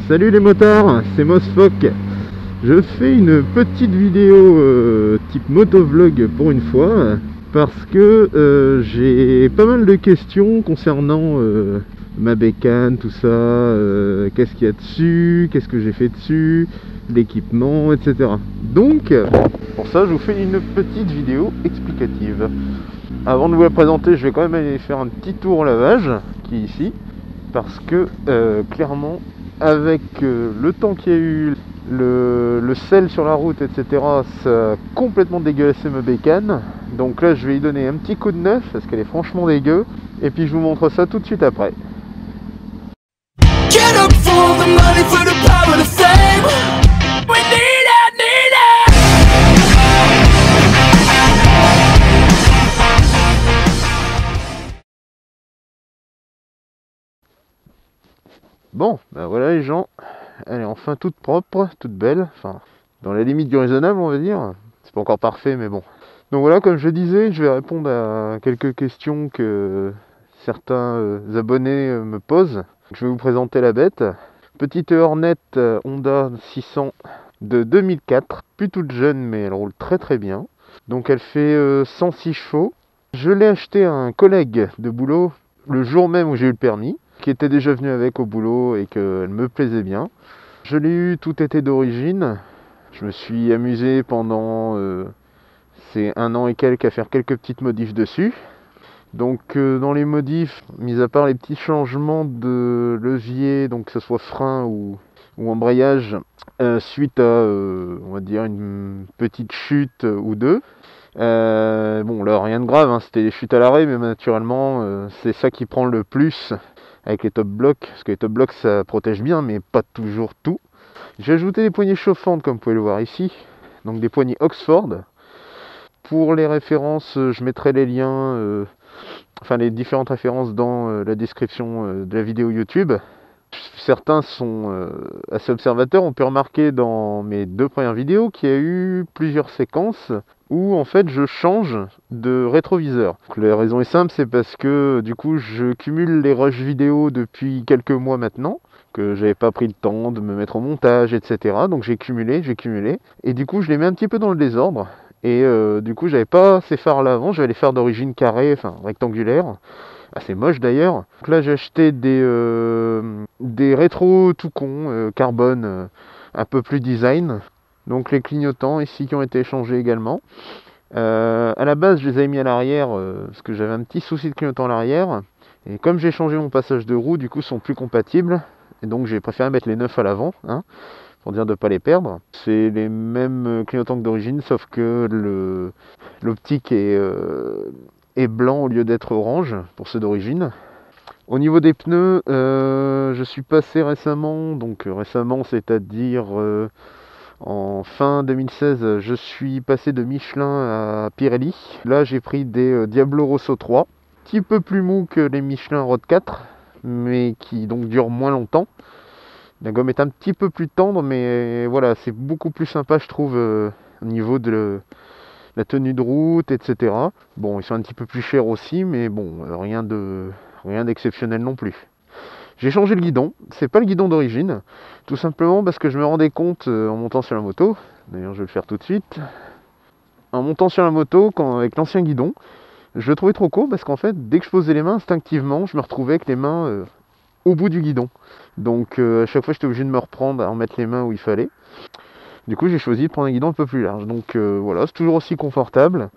Salut les motards, c'est Mosfoc. Je fais une petite vidéo type motovlog pour une fois parce que j'ai pas mal de questions concernant ma bécane, tout ça, qu'est-ce qu'il y a dessus, qu'est-ce que j'ai fait dessus, l'équipement, etc. Donc pour ça je vous fais une petite vidéo explicative. Avant de vous la présenter, je vais quand même aller faire un petit tour au lavage qui est ici, parce que clairement avec le temps qu'il y a eu, le sel sur la route, etc., ça a complètement dégueulassé ma bécane. Donc là je vais y donner un petit coup de neuf parce qu'elle est franchement dégueu, et puis je vous montre ça tout de suite après. Get up for the money, for the power, the fame. We need it, need it. Bon, ben voilà les gens, elle est enfin toute propre, toute belle, enfin dans la limite du raisonnable on va dire, c'est pas encore parfait mais bon. Donc voilà, comme je disais, je vais répondre à quelques questions que certains abonnés me posent. Je vais vous présenter la bête. Petite Hornet Honda 600 de 2004, plus toute jeune mais elle roule très très bien. Donc elle fait 106 chevaux. Je l'ai acheté à un collègue de boulot le jour même où j'ai eu le permis, qui était déjà venu avec au boulot et qu'elle me plaisait bien. Je l'ai eu tout été d'origine. Je me suis amusé pendant ces 1 an et quelques à faire quelques petites modifs dessus. Donc dans les modifs, mis à part les petits changements de levier, donc que ce soit frein ou embrayage, suite à on va dire une petite chute ou deux. Bon là rien de grave, hein, c'était des chutes à l'arrêt, mais naturellement c'est ça qui prend le plus avec les top blocks, parce que les top blocks ça protège bien mais pas toujours tout. J'ai ajouté des poignées chauffantes comme vous pouvez le voir ici, donc des poignées Oxford. Pour les références, je mettrai les liens, enfin les différentes références dans la description de la vidéo YouTube. Certains sont assez observateurs, on peut remarquer dans mes 2 premières vidéos qu'il y a eu plusieurs séquences où en fait je change de rétroviseur. Donc, la raison est simple, c'est parce que du coup je cumule les rushs vidéo depuis quelques mois maintenant, que j'avais pas pris le temps de me mettre au montage, etc. Donc j'ai cumulé, et du coup je les mets un petit peu dans le désordre. Et du coup j'avais pas ces phares là avant, j'avais les phares d'origine carrés, enfin rectangulaires, assez moche d'ailleurs. Donc là j'ai acheté des rétros tout con, carbone, un peu plus design. Donc les clignotants ici qui ont été échangés également. À la base je les avais mis à l'arrière parce que j'avais un petit souci de clignotant à l'arrière. Et comme j'ai changé mon passage de roue, du coup ils sont plus compatibles. Et donc j'ai préféré mettre les neufs à l'avant, hein, pour dire de ne pas les perdre. C'est les mêmes clignotants que d'origine, sauf que l'optique est blanc au lieu d'être orange pour ceux d'origine. Au niveau des pneus, je suis passé récemment, donc récemment c'est-à-dire en fin 2016, je suis passé de Michelin à Pirelli. Là j'ai pris des Diablo Rosso 3, un petit peu plus mou que les Michelin Road 4, mais qui donc durent moins longtemps. La gomme est un petit peu plus tendre, mais voilà, c'est beaucoup plus sympa je trouve au niveau de la tenue de route, etc. Bon, ils sont un petit peu plus chers aussi, mais bon, rien d'exceptionnel non plus. J'ai changé le guidon, c'est pas le guidon d'origine, tout simplement parce que je me rendais compte en montant sur la moto, d'ailleurs je vais le faire tout de suite, en montant sur la moto, avec l'ancien guidon, je le trouvais trop court parce qu'en fait, dès que je posais les mains, instinctivement, je me retrouvais avec les mains au bout du guidon. Donc à chaque fois, j'étais obligé de me reprendre à en mettre les mains où il fallait. Du coup, j'ai choisi de prendre un guidon un peu plus large. Donc voilà, c'est toujours aussi confortable.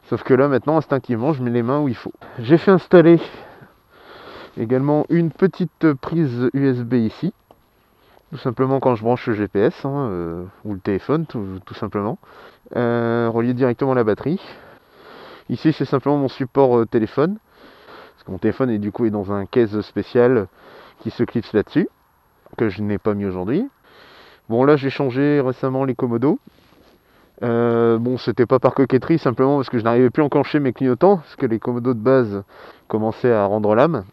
Sauf que là, maintenant, instinctivement, je mets les mains où il faut. J'ai fait installer également une petite prise USB ici. Tout simplement quand je branche le GPS, hein, ou le téléphone, tout simplement. Relié directement à la batterie. Ici, c'est simplement mon support téléphone. Parce que mon téléphone est du coup dans un case spécial qui se clipse là-dessus, que je n'ai pas mis aujourd'hui. Bon là j'ai changé récemment les commodos. Bon c'était pas par coquetterie, simplement parce que je n'arrivais plus à enclencher mes clignotants, parce que les commodos de base commençaient à rendre l'âme.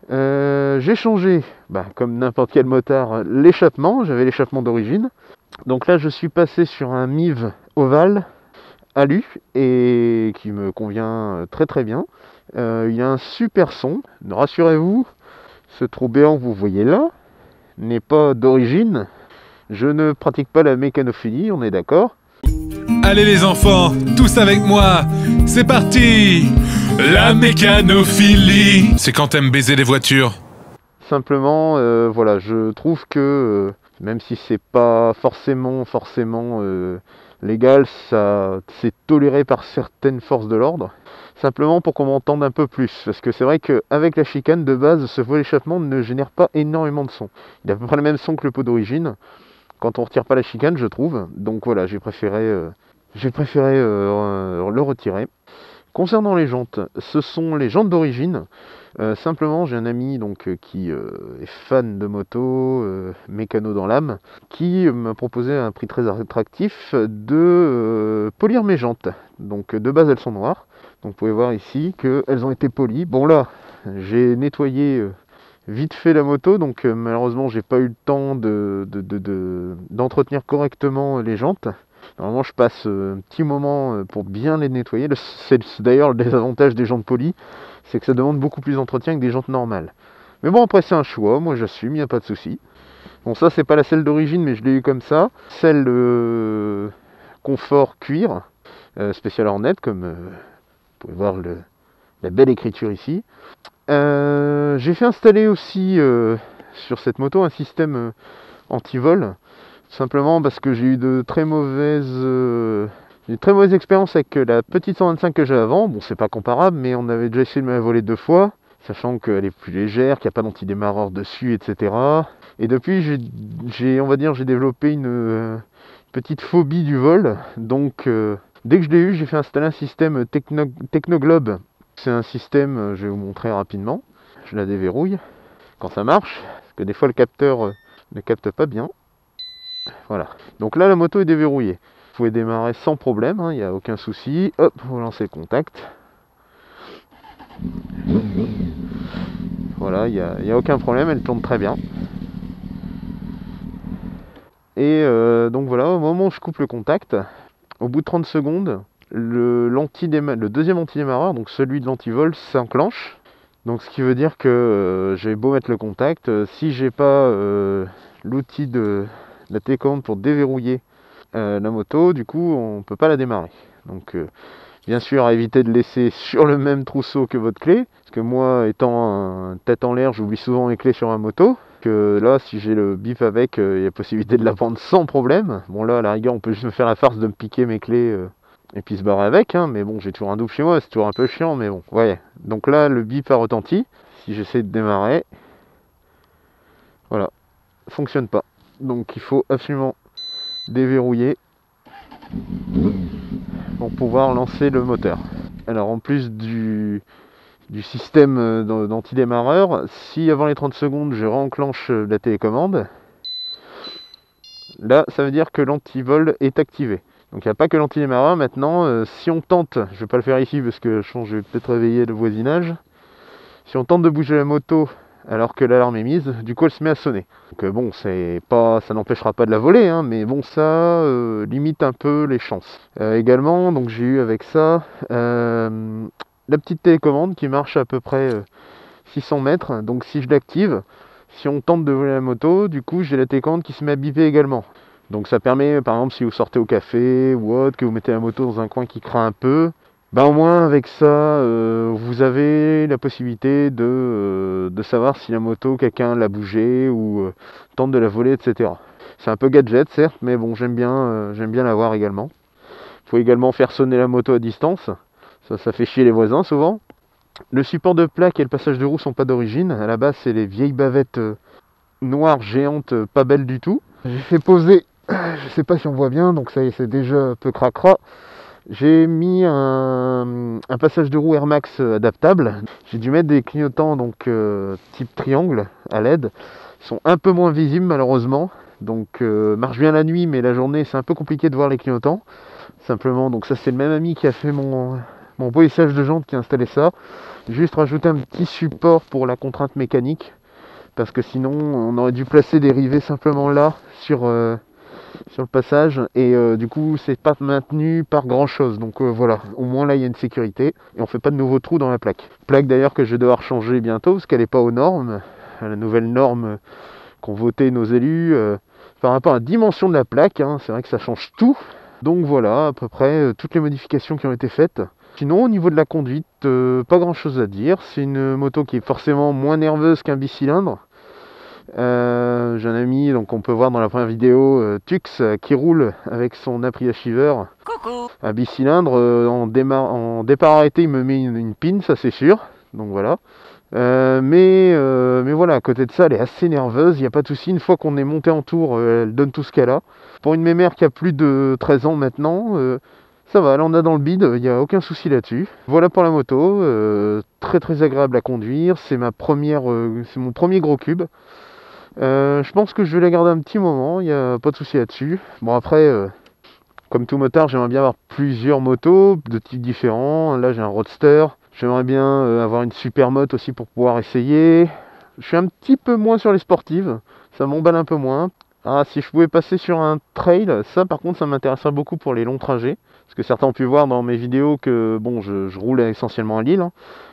J'ai changé, comme n'importe quel motard, l'échappement, j'avais l'échappement d'origine. Donc là je suis passé sur un MIV ovale alu et qui me convient très très bien. Il y a un super son, rassurez-vous, ce trou béant que vous voyez là, n'est pas d'origine. Je ne pratique pas la mécanophilie, on est d'accord. Allez les enfants, tous avec moi, c'est parti. La mécanophilie, c'est quand t'aimes baiser les voitures. Simplement, voilà, je trouve que, même si c'est pas forcément légal, ça c'est toléré par certaines forces de l'ordre. Simplement pour qu'on m'entende un peu plus, parce que c'est vrai qu'avec la chicane, de base, ce voie d'échappement ne génère pas énormément de son. Il a à peu près le même son que le pot d'origine, quand on retire pas la chicane, je trouve. Donc voilà, j'ai préféré le retirer. Concernant les jantes, ce sont les jantes d'origine. Simplement, j'ai un ami qui est fan de moto, mécano dans l'âme, qui m'a proposé à un prix très attractif de polir mes jantes. Donc de base, elles sont noires. Donc vous pouvez voir ici qu'elles ont été polies. Bon là, j'ai nettoyé vite fait la moto, donc malheureusement, j'ai pas eu le temps d'entretenir correctement les jantes. Normalement, je passe un petit moment pour bien les nettoyer. C'est d'ailleurs le désavantage des jantes polies, c'est que ça demande beaucoup plus d'entretien que des jantes normales. Mais bon, après, c'est un choix, moi j'assume, il n'y a pas de souci. Bon, ça, c'est pas la selle d'origine, mais je l'ai eu comme ça. Celle confort cuir, spécial Hornet, comme vous pouvez voir la belle écriture ici. J'ai fait installer aussi sur cette moto un système anti-vol. Simplement parce que j'ai eu de très mauvaises expériences avec la petite 125 que j'ai avant. Bon, c'est pas comparable, mais on avait déjà essayé de me la voler 2 fois, sachant qu'elle est plus légère, qu'il n'y a pas d'antidémarreur dessus, etc. Et depuis, j'ai développé une petite phobie du vol. Donc, dès que je l'ai eu, j'ai fait installer un système Technoglobe. C'est un système, je vais vous montrer rapidement. Je la déverrouille quand ça marche, parce que des fois le capteur ne capte pas bien. Voilà, donc là la moto est déverrouillée. Vous pouvez démarrer sans problème, il n'y a aucun souci. Hop, vous lancez le contact. Voilà, il n'y a aucun problème, elle tourne très bien. Et donc voilà, au moment où je coupe le contact, au bout de 30 secondes, le deuxième antidémarreur, donc celui de l'antivol, s'enclenche. Donc ce qui veut dire que j'ai beau mettre le contact, si j'ai pas l'outil de la télécommande pour déverrouiller la moto, du coup on peut pas la démarrer. Donc bien sûr, à éviter de laisser sur le même trousseau que votre clé, parce que moi étant tête en l'air, j'oublie souvent les clés sur ma moto. Que là, si j'ai le bip avec, il y a possibilité de la prendre sans problème. Bon là, à la rigueur, on peut juste me faire la farce de me piquer mes clés et puis se barrer avec, mais bon, j'ai toujours un double chez moi, c'est toujours un peu chiant, mais bon, ouais. Donc là, le bip a retenti. Si j'essaie de démarrer, voilà, fonctionne pas. Donc il faut absolument déverrouiller pour pouvoir lancer le moteur. Alors en plus du système d'antidémarreur, si avant les 30 secondes je réenclenche la télécommande, là ça veut dire que l'antivol est activé. Donc il n'y a pas que l'antidémarreur. Maintenant, si on tente, je ne vais pas le faire ici parce que je vais peut-être réveiller le voisinage, si on tente de bouger la moto alors que l'alarme est mise, du coup elle se met à sonner. Donc bon, ça n'empêchera pas de la voler, mais bon, ça limite un peu les chances. Également, donc j'ai eu avec ça la petite télécommande qui marche à peu près 600 mètres. Donc si je l'active, si on tente de voler la moto, du coup j'ai la télécommande qui se met à biper également. Donc ça permet, par exemple, si vous sortez au café ou autre, que vous mettez la moto dans un coin qui craint un peu, au moins avec ça, vous avez la possibilité de savoir si la moto, quelqu'un l'a bougée ou tente de la voler, etc. C'est un peu gadget, certes, mais bon, j'aime bien l'avoir également. Il faut également faire sonner la moto à distance. Ça fait chier les voisins souvent. Le support de plaque et le passage de roue sont pas d'origine. À la base, c'est les vieilles bavettes noires géantes, pas belles du tout. J'ai fait poser, je sais pas si on voit bien, donc ça y est, c'est déjà un peu cracra. J'ai mis un passage de roue Air Max adaptable. J'ai dû mettre des clignotants type triangle à LED. Ils sont un peu moins visibles malheureusement. Donc marche bien la nuit, mais la journée c'est un peu compliqué de voir les clignotants. Simplement, donc ça c'est le même ami qui a fait mon polissage de jantes qui a installé ça. Juste rajouter un petit support pour la contrainte mécanique. Parce que sinon on aurait dû placer des rivets simplement là sur le passage et du coup c'est pas maintenu par grand chose, donc voilà, au moins là il y a une sécurité et on fait pas de nouveaux trous dans la plaque d'ailleurs que je vais devoir changer bientôt parce qu'elle est pas aux normes, à la nouvelle norme qu'ont voté nos élus par rapport à la dimension de la plaque, hein. C'est vrai que ça change tout. Donc voilà, à peu près toutes les modifications qui ont été faites. Sinon, au niveau de la conduite, pas grand chose à dire. C'est une moto qui est forcément moins nerveuse qu'un bicylindre. J'ai un ami, donc on peut voir dans la première vidéo, Tux, qui roule avec son Aprilia Shiver. Coucou. Un bicylindre, en départ arrêté, il me met une pin, ça c'est sûr. Donc voilà. Mais voilà, à côté de ça, elle est assez nerveuse, il n'y a pas de souci. Une fois qu'on est monté en tour, elle donne tout ce qu'elle a. Pour une mémère qui a plus de 13 ans maintenant, ça va, elle en a dans le bide, il n'y a aucun souci là-dessus. Voilà pour la moto, très très agréable à conduire, c'est mon premier gros cube. Je pense que je vais la garder un petit moment, il n'y a pas de souci là-dessus. Bon après, comme tout motard, j'aimerais bien avoir plusieurs motos de types différents. Là j'ai un Roadster, j'aimerais bien avoir une super moto aussi pour pouvoir essayer. Je suis un petit peu moins sur les sportives, ça m'emballe un peu moins. Ah, si je pouvais passer sur un trail, ça par contre ça m'intéresserait beaucoup pour les longs trajets. Parce que certains ont pu voir dans mes vidéos que bon, je roule essentiellement à Lille. Hein,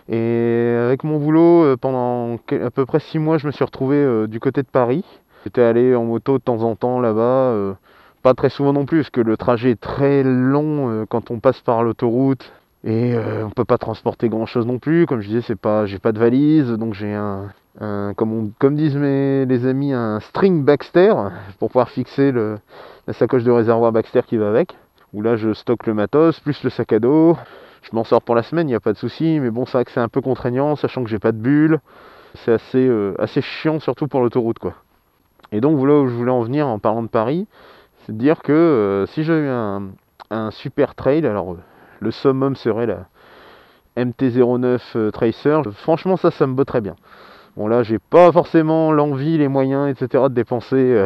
et avec mon boulot, pendant à peu près 6 mois, je me suis retrouvé du côté de Paris. J'étais allé en moto de temps en temps là-bas. Pas très souvent non plus, parce que le trajet est très long quand on passe par l'autoroute. Et on peut pas transporter grand-chose non plus. Comme je disais, j'ai pas de valise, donc j'ai comme disent les amis, un string Baxter pour pouvoir fixer la sacoche de réservoir Baxter qui va avec. Où là je stocke le matos, plus le sac à dos. Je m'en sors pour la semaine, il n'y a pas de souci, mais bon, c'est vrai que c'est un peu contraignant, sachant que j'ai pas de bulle. C'est assez chiant, surtout pour l'autoroute, quoi. Et donc voilà où je voulais en venir en parlant de Paris, c'est de dire que si j'avais eu un super trail, alors le summum serait la MT-09 Tracer. Franchement, ça me botterait bien. Bon là, j'ai pas forcément l'envie, les moyens, etc. de dépenser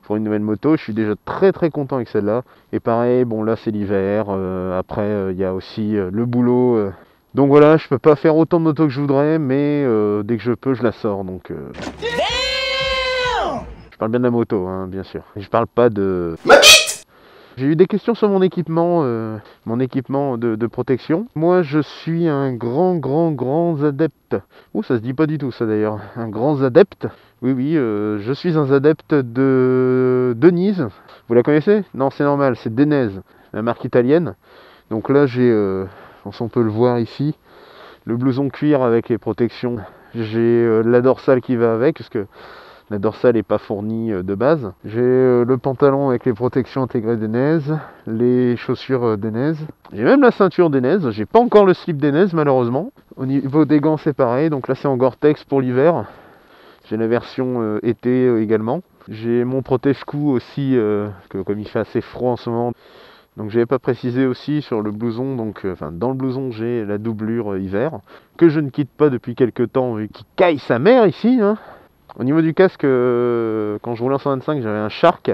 pour une nouvelle moto. Je suis déjà très très content avec celle-là. Et pareil, bon là c'est l'hiver. Après, il y a aussi le boulot. Donc voilà, je peux pas faire autant de motos que je voudrais, mais dès que je peux, je la sors. Donc je parle bien de la moto, hein, bien sûr. Je parle pas de... J'ai eu des questions sur mon équipement de protection. Moi, je suis un grand adepte. Oh, ça se dit pas du tout, ça d'ailleurs. Un grand adepte. Oui, je suis un adepte de Denise. Vous la connaissez? Non, c'est normal, c'est Denez, la marque italienne. Donc là, j'ai, on peut le voir ici, le blouson cuir avec les protections. J'ai la dorsale qui va avec, parce que la dorsale n'est pas fournie de base. J'ai le pantalon avec les protections intégrées Denez, les chaussures Denez. J'ai même la ceinture Denez. J'ai pas encore le slip Denez malheureusement. Au niveau des gants c'est pareil. Donc là c'est en Gore-Tex pour l'hiver. J'ai la version été également. J'ai mon protège-cou aussi, parce que comme il fait assez froid en ce moment. Donc j'avais pas précisé aussi sur le blouson, donc dans le blouson j'ai la doublure hiver, que je ne quitte pas depuis quelques temps vu qu'il caille sa mère ici. Hein. Au niveau du casque, quand je roulais en 125, j'avais un Shark.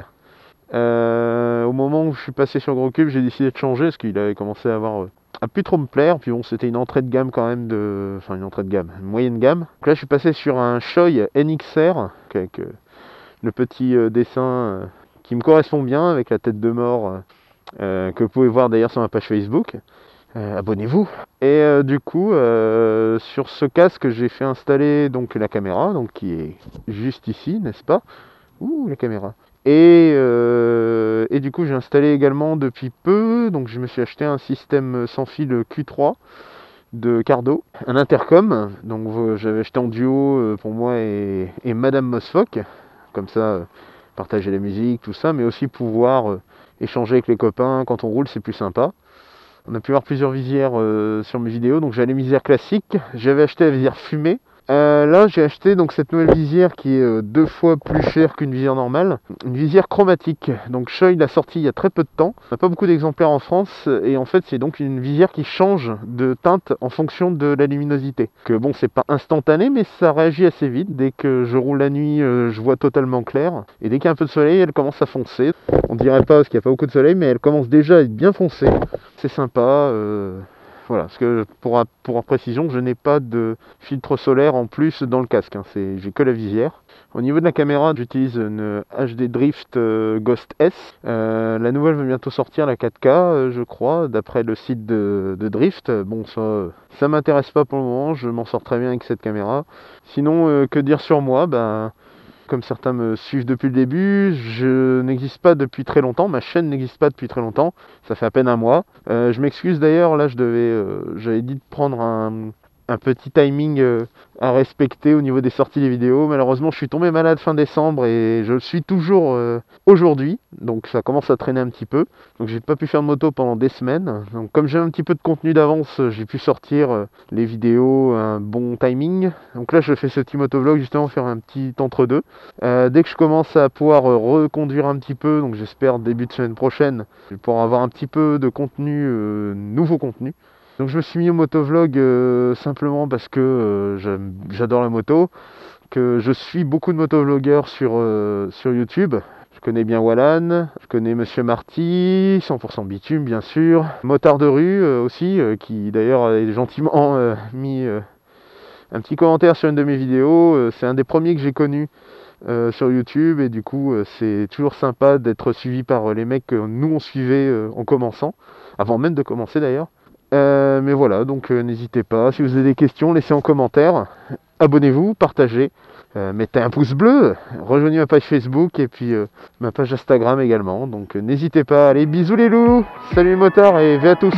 Au moment où je suis passé sur Gros Cube, j'ai décidé de changer parce qu'il avait commencé à plus trop me plaire. Puis bon, c'était une entrée de gamme quand même une moyenne gamme. Donc là, je suis passé sur un Shoei NXR avec le petit dessin qui me correspond bien avec la tête de mort que vous pouvez voir d'ailleurs sur ma page Facebook. Abonnez-vous. Et du coup, sur ce casque, j'ai fait installer donc la caméra, donc qui est juste ici, n'est-ce pas? Ouh, la caméra. Et du coup, j'ai installé également depuis peu, donc je me suis acheté un système sans fil Q3 de Cardo, un intercom. Donc j'avais acheté en duo pour moi et Madame Mosfock, comme ça, partager la musique, tout ça, mais aussi pouvoir échanger avec les copains quand on roule, c'est plus sympa. On a pu voir plusieurs visières sur mes vidéos, donc j'ai les visières classiques. J'avais acheté la visière fumée. Là j'ai acheté donc cette nouvelle visière qui est 2 fois plus chère qu'une visière normale. Une visière chromatique. Donc Shoei l'a sortie il y a très peu de temps. On n'a pas beaucoup d'exemplaires en France. Et en fait c'est donc une visière qui change de teinte en fonction de la luminosité. Que bon, c'est pas instantané mais ça réagit assez vite. Dès que je roule la nuit, je vois totalement clair. Et dès qu'il y a un peu de soleil, elle commence à foncer. On dirait pas parce qu'il n'y a pas beaucoup de soleil, mais elle commence déjà à être bien foncée. C'est sympa. Voilà, parce que pour précision, je n'ai pas de filtre solaire en plus dans le casque, hein, j'ai que la visière. Au niveau de la caméra, j'utilise une HD Drift Ghost S. La nouvelle va bientôt sortir, la 4K, je crois, d'après le site de Drift. Bon, ça m'intéresse pas pour le moment, je m'en sors très bien avec cette caméra. Sinon, que dire sur moi? Comme certains me suivent depuis le début, je n'existe pas depuis très longtemps, ma chaîne n'existe pas depuis très longtemps, ça fait à peine un mois. Je m'excuse d'ailleurs, là j'avais dit de prendre un petit timing à respecter au niveau des sorties des vidéos. Malheureusement, je suis tombé malade fin décembre et je le suis toujours aujourd'hui, donc ça commence à traîner un petit peu. Donc j'ai pas pu faire de moto pendant des semaines. Donc comme j'ai un petit peu de contenu d'avance, j'ai pu sortir les vidéos à un bon timing. Donc là, je fais ce petit motovlog justement faire un petit entre-deux. Dès que je commence à pouvoir reconduire un petit peu, donc j'espère début de semaine prochaine, je vais pouvoir avoir un petit peu de contenu, nouveau contenu. Donc je me suis mis au motovlog simplement parce que j'adore la moto, que je suis beaucoup de motovlogueurs sur YouTube. Je connais bien Wallan, je connais Monsieur Marty, 100% Bitume bien sûr, Motard de rue aussi, qui d'ailleurs a gentiment mis un petit commentaire sur une de mes vidéos. C'est un des premiers que j'ai connu sur YouTube et du coup c'est toujours sympa d'être suivi par les mecs que nous on suivait en commençant, avant même de commencer d'ailleurs. Mais voilà, donc n'hésitez pas, si vous avez des questions, laissez en commentaire, abonnez-vous, partagez, mettez un pouce bleu, rejoignez ma page Facebook et puis ma page Instagram également, donc n'hésitez pas, allez bisous les loups, salut les motards et V à tous.